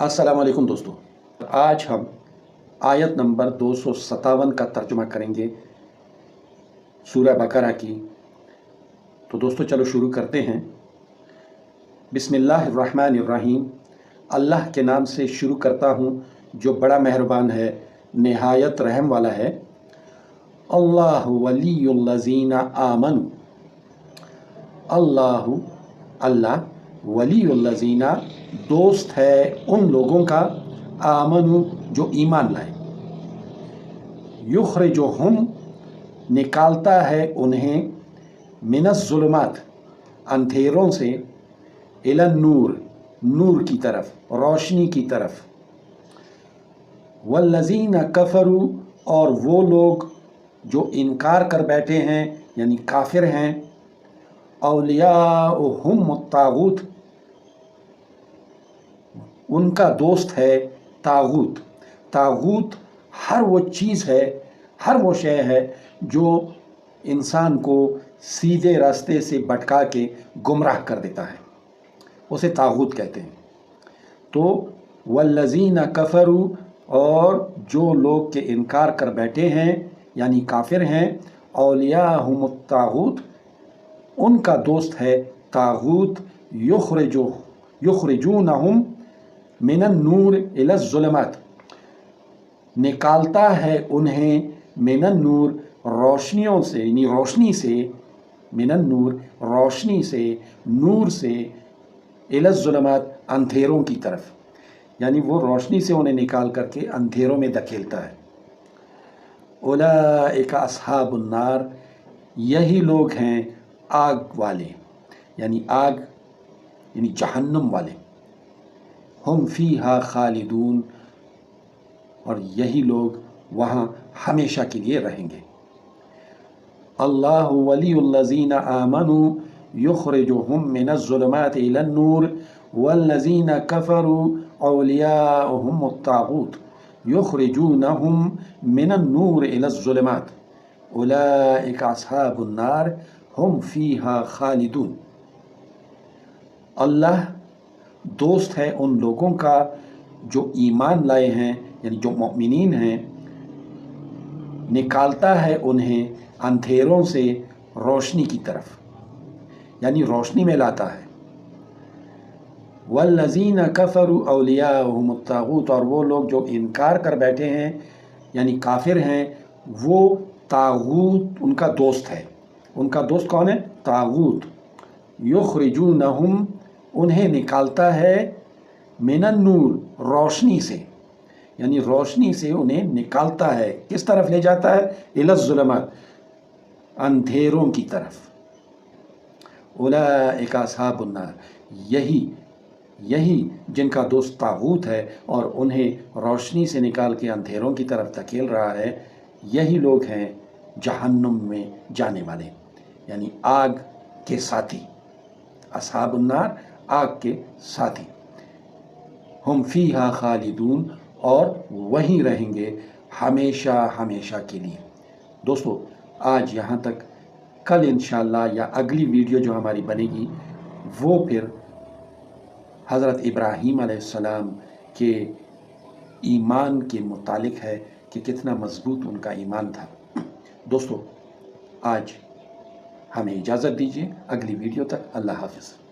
अस्सलाम वालेकुम दोस्तों, आज हम आयत नंबर 257 का तर्जुमा करेंगे सूरह बकरा की। तो दोस्तों चलो शुरू करते हैं। बिस्मिल्लाहिर्रहमानिर्रहीम। अल्लाह के नाम से शुरू करता हूँ जो बड़ा मेहरबान है, निहायत रहम वाला है। अल्लाहु वलियुल्लज़ीना आमनु। अल्लाह वलियुल्लज़ीना दोस्त है उन लोगों का, आमनु जो ईमान लाए, युखरिजुहुम निकालता है उन्हें, मिनज़्ज़ुलुमात अंधेरों से, इलन नूर नूर की तरफ, रोशनी की तरफ। वल्लज़ीना कफ़रू और वो लोग जो इनकार कर बैठे हैं यानी काफिर हैं, औलियाउहुम तागूत उनका दोस्त है तागूत। तागूत हर वो चीज़ है, हर वो शय है जो इंसान को सीधे रास्ते से भटका के गुमराह कर देता है, उसे तागूत कहते हैं। तो वल्लज़ीना कफ़रू और जो लोग के इनकार कर बैठे हैं यानी काफिर हैं, औलियाहुम तागूत उनका दोस्त है तागूत। युखरिजूनहुम मिनन नूर इलज़्ज़ुलमात निकालता है उन्हें, मिनन नूर रोशनियों से यानी रोशनी से, मिनन नूर रोशनी से, नूर से, इलज़्ज़ुलमात अंधेरों की तरफ, यानी वो रोशनी से उन्हें निकाल करके अंधेरों में धकेलता है। उलाइका अस्हाबुन नार यही लोग हैं आग वाले, यानी आग यानी जहन्नुम वाले। हम फीहा खालिदून और यही लोग वहाँ हमेशा के लिए रहेंगे। अल्लाहु वलियुल्लज़ीना आमनु युखरिजुहुम मिनज़्ज़ुलुमाति इलन नूर वल्लज़ीना कफ़रू औलियाउहुम तागूत युखरिजूनहुम मिनन नूर इलज़्ज़ुलमात उलाइका अस्हाबुन नार हम फीहा खालिदून। अल्लाह दोस्त है उन लोगों का जो ईमान लाए हैं यानी जो मोमिनीन हैं, निकालता है उन्हें अंधेरों से रोशनी की तरफ, यानी रोशनी में लाता है। वल्लज़ीना कफ़रू औलियाहुम तागूत और वो लोग जो इनकार कर बैठे हैं यानी काफिर हैं, वो तागूत उनका दोस्त है। उनका दोस्त कौन है? तागूत। युखरिजूनहुम उन्हें निकालता है, मिनन नूर रोशनी से, यानी रोशनी से उन्हें निकालता है। किस तरफ ले जाता है? इलज़्ज़ुलमात अंधेरों की तरफ। उलाइका अस्हाबुन नार यही जिनका दोस्त तागूत है और उन्हें रोशनी से निकाल के अंधेरों की तरफ धकेल रहा है, यही लोग हैं जहन्नुम में जाने वाले, यानी आग के साथी। अस्हाबुन नार आग के साथी। हम फीहा खालिदून और वहीं रहेंगे हमेशा हमेशा के लिए। दोस्तों आज यहाँ तक। कल इंशाअल्लाह या अगली वीडियो जो हमारी बनेगी वो फिर हज़रत इब्राहीम अलैहिस्सलाम के ईमान के मुतालिक है कि कितना मज़बूत उनका ईमान था। दोस्तों आज हमें इजाज़त दीजिए, अगली वीडियो तक। अल्लाह हाफ़िज़।